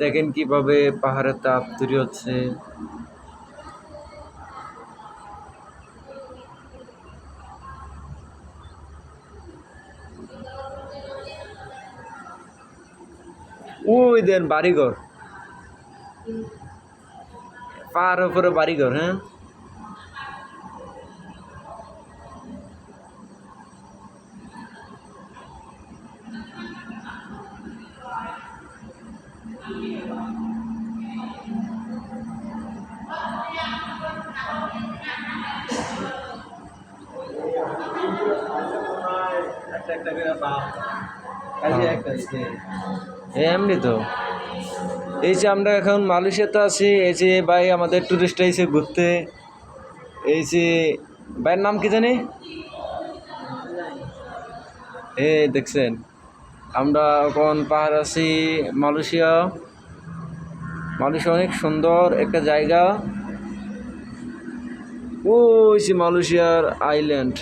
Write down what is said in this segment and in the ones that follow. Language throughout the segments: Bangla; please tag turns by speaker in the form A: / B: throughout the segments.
A: দেখেন কিভাবে পাহাড়ের তাপ তৈরি হচ্ছে। ওই দেন বাড়িঘর, পাহাড়ের উপরে বাড়িঘর। হ্যাঁ, এমনি তো। এই যে আমরা এখন মালয়েশিয়াতে আছি, এই যে ভাই আমাদের টুরিস্ট আইছে ঘুরতে। এই যে ভাইয়ের নাম কি জানি, দেখছেন আমরা এখন পাহাড় আছি মালয়েশিয়া। মালয়েশিয়া অনেক সুন্দর একটা জায়গা। ওই যে মালয়েশিয়ার আইল্যান্ড,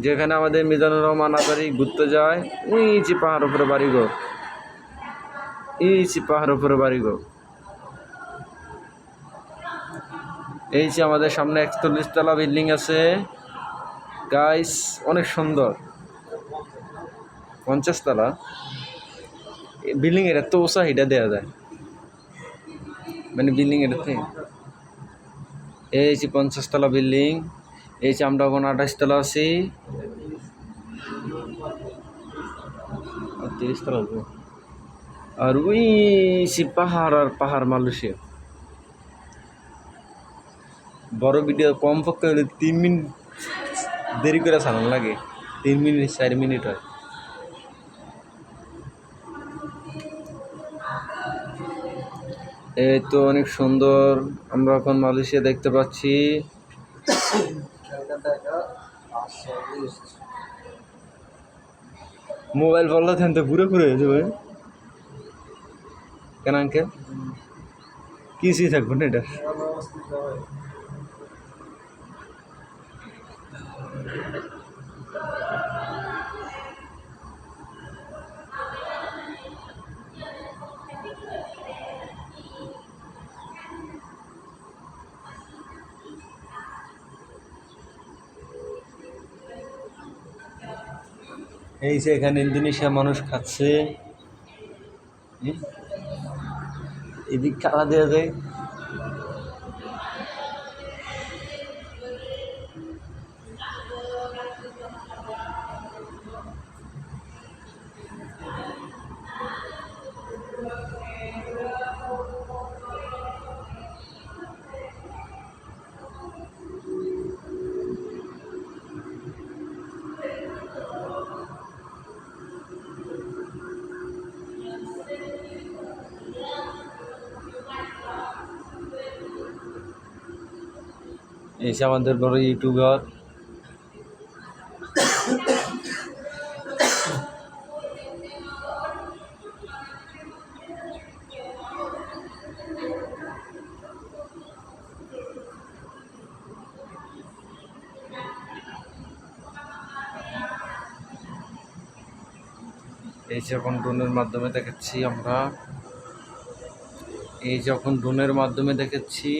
A: যেখানে আমাদের মিজানুর রহমান আজারি ঘুরতে যায়। ওই যে পাহাড় উপরে বাড়িঘর, এই যে পাহাড় উপরে বাড়িঘর। এই যে আমাদের সামনে 41 তলা বিল্ডিং আছে গাইস, অনেক সুন্দর। 50 তলা বিল্ডিং এর এত উঁচা, এটা দেওয়া যায় মানে বিল্ডিং এর থেকে। এই যে 50 তলা বিল্ডিং। এই যে আমরা এখন 28 তলা আছি, 30 তলা উঠবো। আর ওই সে পাহাড় আর পাহাড়। মালয়েশিয়া বড় ভিডিও কমপক্ষে হলে 3 মিনিট দেরি করে চালানো লাগে, 3 মিনিট 4 মিনিট হয়। এই তো অনেক সুন্দর, আমরা এখন মালয়েশিয়া দেখতে পাচ্ছি। মোবাইল বললে থেন তো ঘুরে ঘুরে হয়ে যাবে কেন আঙ্কেল, কিছুই থাকবো না এটা। এই যে এখানে ইন্দোনেশিয়া মানুষ খাচ্ছে, এদিক খেলা দেওয়া যায়। এই যে আমাদের বড় ইউটিউবার। এই যখন ড্রোনের মাধ্যমে দেখাচ্ছি আমরা, এই যখন ড্রোনের মাধ্যমে দেখাচ্ছি